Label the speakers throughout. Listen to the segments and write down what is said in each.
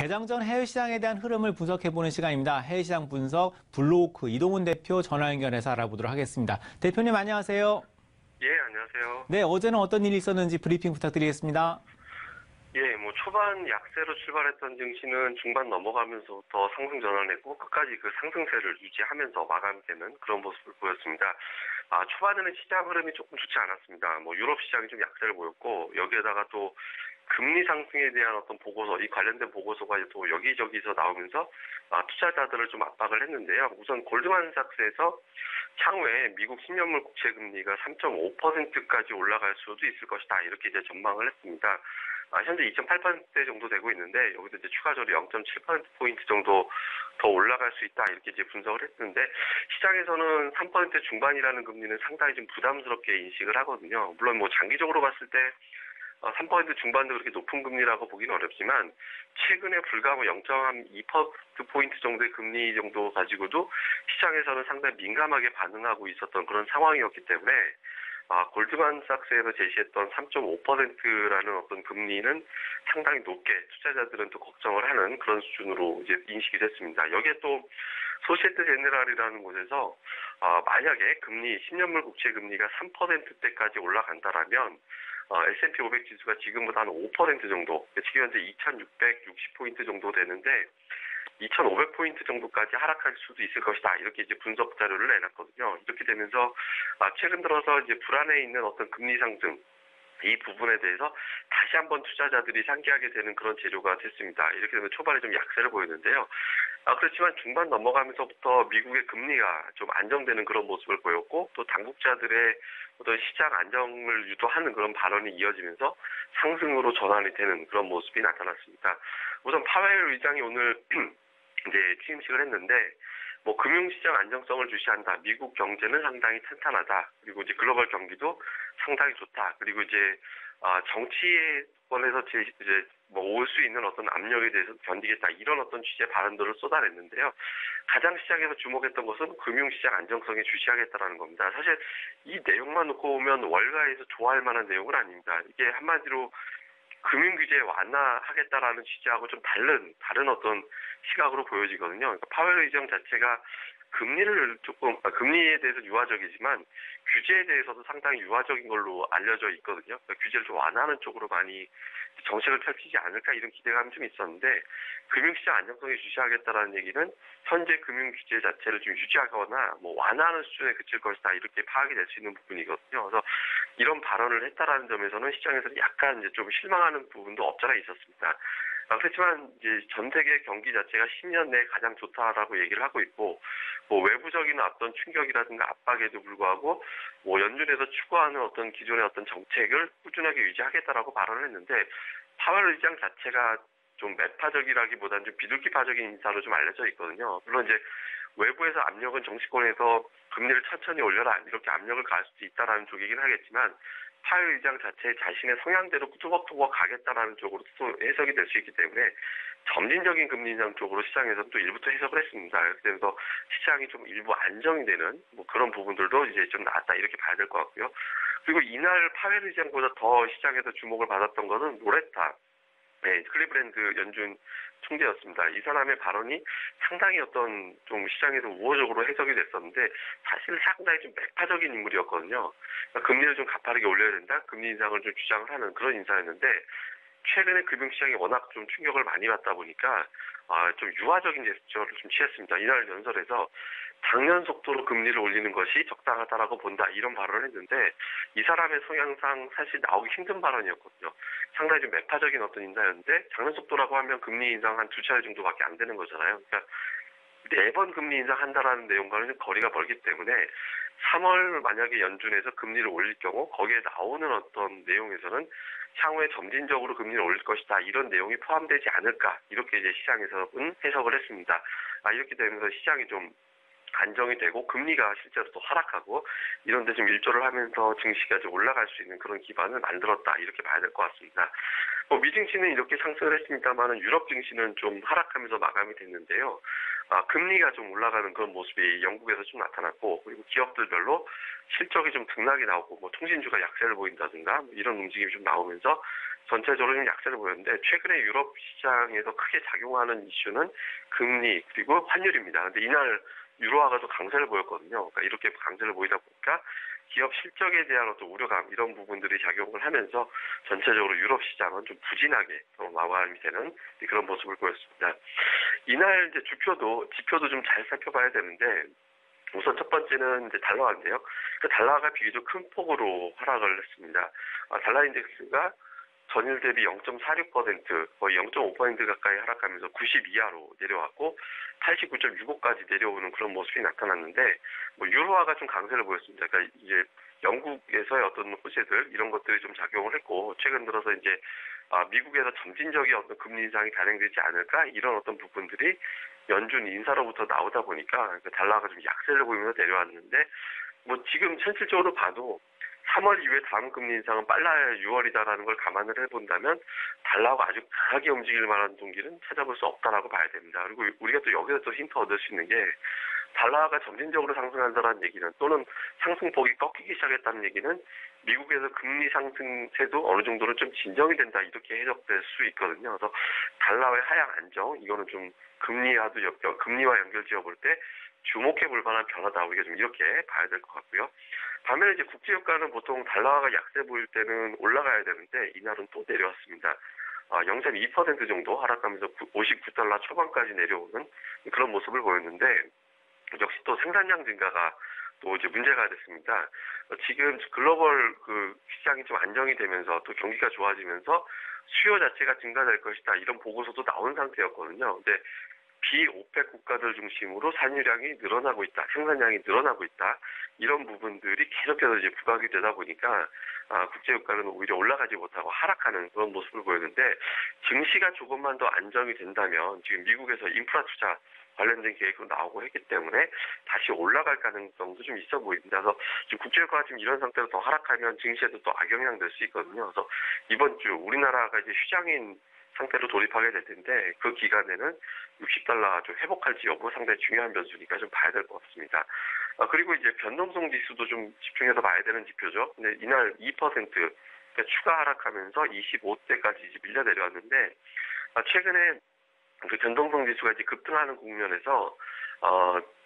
Speaker 1: 개장 전 해외 시장에 대한 흐름을 분석해보는 시간입니다. 해외 시장 분석 블로우크 이동훈 대표 전화 연결해서 알아보도록 하겠습니다. 대표님 안녕하세요.
Speaker 2: 예, 안녕하세요.
Speaker 1: 네, 어제는 어떤 일이 있었는지 브리핑 부탁드리겠습니다.
Speaker 2: 예, 초반 약세로 출발했던 증시는 중반 넘어가면서부터 상승 전환했고 끝까지 그 상승세를 유지하면서 마감되는 그런 모습을 보였습니다. 초반에는 시장 흐름이 조금 좋지 않았습니다. 유럽 시장이 좀 약세를 보였고 여기에다가 또 금리 상승에 대한 어떤 보고서, 이 관련된 보고서가 또 여기저기서 나오면서 투자자들을 좀 압박을 했는데요. 우선 골드만삭스에서 향후에 미국 10년물 국채 금리가 3.5%까지 올라갈 수도 있을 것이다. 이렇게 이제 전망을 했습니다. 현재 2.8% 정도 되고 있는데 여기서 이제 추가적으로 0.7%포인트 정도 더 올라갈 수 있다. 이렇게 이제 분석을 했는데 시장에서는 3% 중반이라는 금리는 상당히 좀 부담스럽게 인식을 하거든요. 물론 장기적으로 봤을 때 3% 중반도 그렇게 높은 금리라고 보기는 어렵지만 최근에 불과 0.2%포인트 정도의 금리 정도 가지고도 시장에서는 상당히 민감하게 반응하고 있었던 그런 상황이었기 때문에 골드만삭스에서 제시했던 3.5%라는 어떤 금리는 상당히 높게 투자자들은 또 걱정을 하는 그런 수준으로 이제 인식이 됐습니다. 여기에 또 소시에테 제네랄이라는 곳에서 만약에 금리 10년물 국채 금리가 3%대까지 올라간다라면 S&P 500 지수가 지금보다 한 5% 정도, 지금 현재 2,660포인트 정도 되는데 2,500포인트 정도까지 하락할 수도 있을 것이다. 이렇게 이제 분석 자료를 내놨거든요. 이렇게 되면서 최근 들어서 이제 불안해 있는 어떤 금리 상승 이 부분에 대해서 다시 한번 투자자들이 상기하게 되는 그런 재료가 됐습니다. 이렇게 되면 초반에 좀 약세를 보였는데요. 그렇지만 중반 넘어가면서부터 미국의 금리가 좀 안정되는 그런 모습을 보였고 또 당국자들의 어떤 시장 안정을 유도하는 그런 발언이 이어지면서 상승으로 전환이 되는 그런 모습이 나타났습니다. 우선 파웰 의장이 오늘 이제 취임식을 했는데 금융시장 안정성을 주시한다. 미국 경제는 상당히 탄탄하다. 그리고 이제 글로벌 경기도 상당히 좋다. 그리고 이제 정치권에서 이제 올 수 있는 어떤 압력에 대해서 견디겠다. 이런 어떤 취지의 발언들을 쏟아냈는데요. 가장 시장에서 주목했던 것은 금융시장 안정성에 주시하겠다라는 겁니다. 사실 이 내용만 놓고 보면 월가에서 좋아할 만한 내용은 아닙니다. 이게 한마디로 금융규제 완화하겠다라는 취지하고 좀 다른 어떤 시각으로 보여지거든요. 그러니까 파웰 의장 자체가 금리에 대해서 유화적이지만 규제에 대해서도 상당히 유화적인 걸로 알려져 있거든요. 그러니까 규제를 좀 완화하는 쪽으로 많이 정책을 펼치지 않을까 이런 기대감이 좀 있었는데 금융시장 안정성에 주시하겠다라는 얘기는 현재 금융 규제 자체를 좀 유지하거나 완화하는 수준에 그칠 것이다 이렇게 파악이 될 수 있는 부분이거든요. 그래서 이런 발언을 했다라는 점에서는 시장에서 약간 이제 좀 실망하는 부분도 없잖아 있었습니다. 그렇지만 이제 전 세계 경기 자체가 10년 내에 가장 좋다라고 얘기를 하고 있고 외부적인 어떤 충격이라든가 압박에도 불구하고 연준에서 추구하는 어떤 기존의 어떤 정책을 꾸준하게 유지하겠다라고 발언을 했는데 파웰 의장 자체가 좀 매파적이라기보다는 좀 비둘기파적인 인사로 좀 알려져 있거든요. 물론 이제 외부에서 압력은 정치권에서 금리를 천천히 올려라 이렇게 압력을 가할 수도 있다라는 쪽이긴 하겠지만 파웰 의장 자체 자신의 성향대로 뚜벅뚜벅 가겠다라는 쪽으로 또 해석이 될 수 있기 때문에 점진적인 금리 인상 쪽으로 시장에서 또 일부터 해석을 했습니다. 그렇게 되면서 시장이 좀 일부 안정이 되는 그런 부분들도 이제 좀 나왔다 이렇게 봐야 될 것 같고요. 그리고 이날 파웰 의장보다 더 시장에서 주목을 받았던 것은 로레타 클리브랜드 연준 총재였습니다. 이 사람의 발언이 상당히 어떤 좀 시장에서 우호적으로 해석이 됐었는데 사실 상당히 좀 매파적인 인물이었거든요. 그러니까 금리를 좀 가파르게 올려야 된다. 금리 인상을 좀 주장을 하는 그런 인사였는데 최근에 금융시장이 워낙 좀 충격을 많이 받다 보니까 좀 유화적인 제스처를 좀 취했습니다. 이날 연설에서 당연 속도로 금리를 올리는 것이 적당하다라고 본다 이런 발언을 했는데 이 사람의 성향상 사실 나오기 힘든 발언이었거든요. 상당히 좀 매파적인 어떤 인사였는데 당연 속도라고 하면 금리 인상 한 2차례 정도밖에 안 되는 거잖아요. 그러니까 4번 금리 인상한다라는 내용과는 좀 거리가 멀기 때문에 3월 만약에 연준에서 금리를 올릴 경우 거기에 나오는 어떤 내용에서는 향후에 점진적으로 금리를 올릴 것이다. 이런 내용이 포함되지 않을까. 이렇게 이제 시장에서는 해석을 했습니다. 이렇게 되면서 시장이 좀 안정이 되고 금리가 실제로 또 하락하고 이런 데 좀 일조를 하면서 증시가 좀 올라갈 수 있는 그런 기반을 만들었다. 이렇게 봐야 될 것 같습니다. 미 증시는 이렇게 상승을 했습니다만 유럽 증시는 좀 하락하면서 마감이 됐는데요. 금리가 좀 올라가는 그런 모습이 영국에서 좀 나타났고 그리고 기업들별로 실적이 좀 등락이 나오고 통신주가 약세를 보인다든가 이런 움직임이 좀 나오면서 전체적으로 좀 약세를 보였는데 최근에 유럽 시장에서 크게 작용하는 이슈는 금리 그리고 환율입니다. 근데 이날 유로화가 또 강세를 보였거든요. 그러니까 이렇게 강세를 보이다 보니까 기업 실적에 대한 어떤 우려감 이런 부분들이 작용을 하면서 전체적으로 유럽 시장은 좀 부진하게 마감이 되는 그런 모습을 보였습니다. 이날 이제 지표도 좀 잘 살펴봐야 되는데 우선 첫 번째는 이제 달러화인데요. 그 달러화가 비교적 큰 폭으로 하락을 했습니다. 달러 인덱스가 전일 대비 0.46%, 거의 0.5% 가까이 하락하면서 90 이하로 내려왔고 89.65까지 내려오는 그런 모습이 나타났는데 유로화가 좀 강세를 보였습니다. 그러니까 이제 영국에서의 어떤 호재들 이런 것들이 좀 작용을 했고 최근 들어서 이제 미국에서 점진적인 어떤 금리 인상이 단행되지 않을까 이런 어떤 부분들이 연준 인사로부터 나오다 보니까 달러가 좀 약세를 보이면서 내려왔는데 지금 현실적으로 봐도 3월 이후에 다음 금리 인상은 빨라야 6월이다라는 걸 감안을 해본다면 달러가 아주 강하게 움직일 만한 동기는 찾아볼 수 없다라고 봐야 됩니다. 그리고 우리가 또 여기서 또 힌트 얻을 수 있는 게 달러가 점진적으로 상승한다는 얘기는 또는 상승폭이 꺾이기 시작했다는 얘기는 미국에서 금리 상승세도 어느 정도는 좀 진정이 된다 이렇게 해석될 수 있거든요. 그래서 달러의 하향 안정 이거는 좀 금리와 연결 지어볼 때 주목해 볼 만한 변화다 우리가 좀 이렇게 봐야 될 것 같고요. 반면에 이제 국제유가는 보통 달러가 약세 보일 때는 올라가야 되는데 이날은 또 내려왔습니다. 0.2% 정도 하락하면서 59달러 초반까지 내려오는 그런 모습을 보였는데 역시 또 생산량 증가가 또 이제 문제가 됐습니다. 지금 글로벌 그 시장이 좀 안정이 되면서 또 경기가 좋아지면서 수요 자체가 증가될 것이다 이런 보고서도 나온 상태였거든요. 근데 비오펙 국가들 중심으로 산유량이 늘어나고 있다, 생산량이 늘어나고 있다 이런 부분들이 계속해서 이제 부각이 되다 보니까 국제유가는 오히려 올라가지 못하고 하락하는 그런 모습을 보였는데 증시가 조금만 더 안정이 된다면 지금 미국에서 인프라 투자 관련된 계획도 나오고 했기 때문에 다시 올라갈 가능성도 좀 있어 보입니다. 그래서 지금 국제유가가 지금 이런 상태로 더 하락하면 증시에도 또 악영향 될 수 있거든요. 그래서 이번 주 우리나라가 이제 휴장인 상태로 돌입하게 될 텐데 그 기간에는 60달러가 좀 회복할지 여부 상당히 중요한 변수니까 좀 봐야 될 것 같습니다. 그리고 이제 변동성 지수도 좀 집중해서 봐야 되는 지표죠. 근데 이날 2% 그러니까 추가 하락하면서 25대까지 이제 밀려 내려왔는데 최근에 그 변동성 지수가 이제 급등하는 국면에서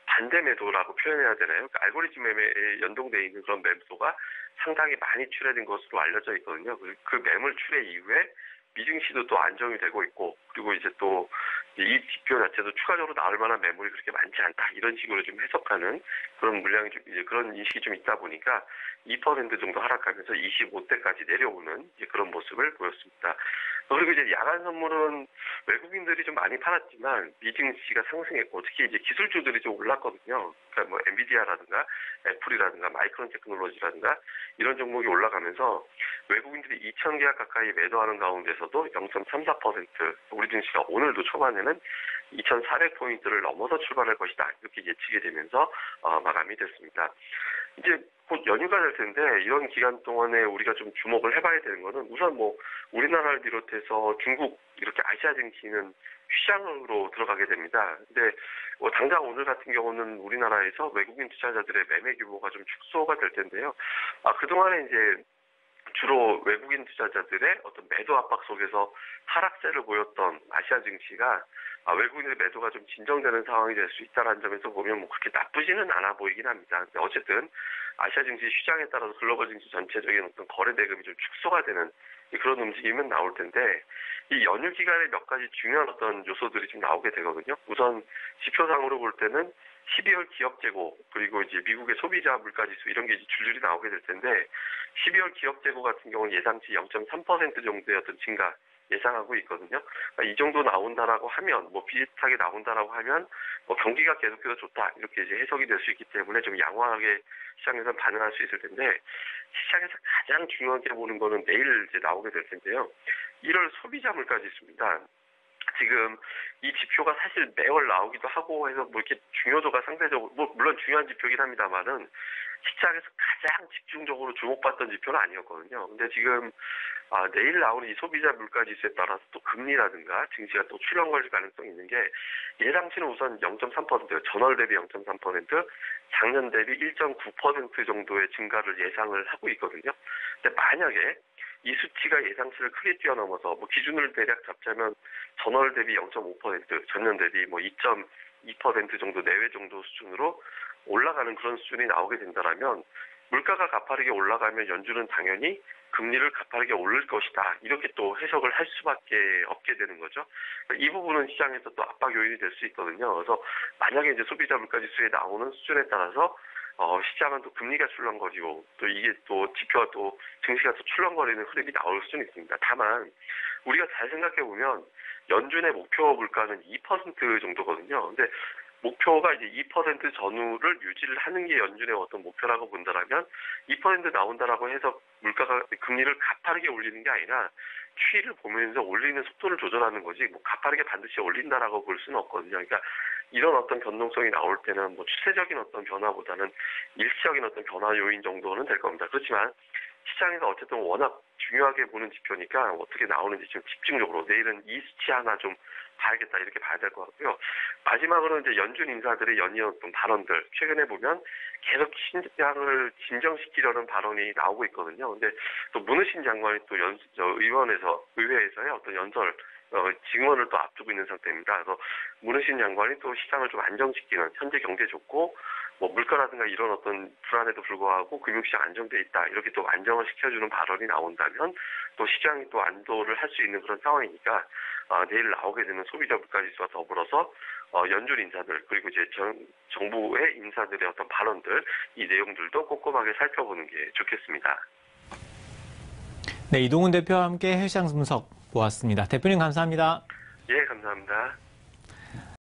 Speaker 2: 반대 매도라고 표현해야 되나요? 그러니까 알고리즘 매매에 연동되어 있는 그런 매도가 상당히 많이 출회된 것으로 알려져 있거든요. 그 매물 출회 이후에 미증시도 또 안정이 되고 있고 그리고 이제 또 이 지표 자체도 추가적으로 나올 만한 매물이 그렇게 많지 않다 이런 식으로 좀 해석하는 그런 물량이 좀 이제 그런 인식이 좀 있다 보니까 2% 정도 하락하면서 25대까지 내려오는 이제 그런 모습을 보였습니다. 그리고 이제 야간 선물은 외국인들이 좀 많이 팔았지만 미증시가 상승했고 특히 이제 기술주들이 좀 올랐거든요. 그러니까 뭐 엔비디아라든가 애플이라든가 마이크론 테크놀로지라든가 이런 종목이 올라가면서 외국인들이 2,000계약 가까이 매도하는 가운데서도 0.34% 우리 증시가 오늘도 초반에는 2,400포인트를 넘어서 출발할 것이다 이렇게 예측이 되면서 마감이 됐습니다. 이제 곧 연휴가 될 텐데 이런 기간 동안에 우리가 좀 주목을 해봐야 되는 거는 우선 뭐 우리나라를 비롯해서 중국 이렇게 아시아 증시는 휴장으로 들어가게 됩니다. 근데 당장 오늘 같은 경우는 우리나라에서 외국인 투자자들의 매매 규모가 좀 축소가 될 텐데요. 그동안에 이제 주로 외국인 투자자들의 어떤 매도 압박 속에서 하락세를 보였던 아시아 증시가 외국인의 매도가 좀 진정되는 상황이 될 수 있다는 점에서 보면 뭐 그렇게 나쁘지는 않아 보이긴 합니다. 근데 어쨌든 아시아 증시 휴장에 따라서 글로벌 증시 전체적인 어떤 거래 대금이 좀 축소가 되는 그런 움직임은 나올 텐데 이 연휴 기간에 몇 가지 중요한 어떤 요소들이 좀 나오게 되거든요. 우선 지표상으로 볼 때는 12월 기업 재고 그리고 이제 미국의 소비자 물가지수 이런 게 이제 줄줄이 나오게 될 텐데 12월 기업 재고 같은 경우는 예상치 0.3% 정도의 어떤 증가 예상하고 있거든요. 그러니까 이 정도 나온다라고 하면 뭐 비슷하게 나온다라고 하면 뭐 경기가 계속해서 좋다 이렇게 이제 해석이 될 수 있기 때문에 좀 양호하게 시장에서 반응할 수 있을 텐데 시장에서 가장 중요하게 보는 거는 내일 이제 나오게 될 텐데요. 1월 소비자 물가지수입니다. 지금 이 지표가 사실 매월 나오기도 하고 해서 뭐 이렇게 중요도가 상대적으로 뭐 물론 중요한 지표긴 합니다만은 시장에서 가장 집중적으로 주목받던 지표는 아니었거든요. 근데 지금 내일 나오는 이 소비자 물가 지수에 따라서 또 금리라든가 증시가 또 출렁 걸릴 가능성이 있는 게 예상치는 우선 0.3%, 전월 대비 0.3%, 작년 대비 1.9% 정도의 증가를 예상을 하고 있거든요. 근데 만약에 이 수치가 예상치를 크게 뛰어넘어서 뭐 기준을 대략 잡자면 전월 대비 0.5%, 전년 대비 뭐 2.2% 정도 내외 정도 수준으로 올라가는 그런 수준이 나오게 된다라면 물가가 가파르게 올라가면 연준은 당연히 금리를 가파르게 올릴 것이다. 이렇게 또 해석을 할 수밖에 없게 되는 거죠. 이 부분은 시장에서 또 압박 요인이 될 수 있거든요. 그래서 만약에 이제 소비자 물가 지수에 나오는 수준에 따라서 시장은 또 금리가 출렁거리고 또 이게 또 지표가 또 증시가 또 출렁거리는 흐름이 나올 수는 있습니다. 다만 우리가 잘 생각해 보면 연준의 목표 물가는 2% 정도거든요. 근데 목표가 이제 2% 전후를 유지를 하는 게 연준의 어떤 목표라고 본다라면 2% 나온다라고 해서 물가가 금리를 가파르게 올리는 게 아니라 추이를 보면서 올리는 속도를 조절하는 거지 뭐 가파르게 반드시 올린다라고 볼 수는 없거든요. 그러니까 이런 어떤 변동성이 나올 때는 뭐 추세적인 어떤 변화보다는 일시적인 어떤 변화 요인 정도는 될 겁니다. 그렇지만 시장에서 어쨌든 워낙 중요하게 보는 지표니까 어떻게 나오는지 좀 집중적으로 내일은 이 수치 하나 좀 봐야겠다 이렇게 봐야 될 것 같고요. 마지막으로 이제 연준 인사들의 연이었던 발언들 최근에 보면 계속 시장을 진정시키려는 발언이 나오고 있거든요. 근데 또 문우신 장관이 또 의회에서의 어떤 연설 증언을 또 앞두고 있는 상태입니다. 그래서 문우신 장관이 또 시장을 좀 안정시키는 현재 경제 좋고 뭐 물가라든가 이런 어떤 불안에도 불구하고 금융시장 안정돼 있다 이렇게 또 안정을 시켜주는 발언이 나온다면 또 시장이 또 안도를 할 수 있는 그런 상황이니까 내일 나오게 되는 소비자 물가지수와 더불어서 연준 인사들 그리고 이제 정부의 인사들의 어떤 발언들 이 내용들도 꼼꼼하게 살펴보는 게 좋겠습니다.
Speaker 1: 네, 이동훈 대표와 함께 해시장 분석 보았습니다. 대표님 감사합니다.
Speaker 2: 예, 감사합니다.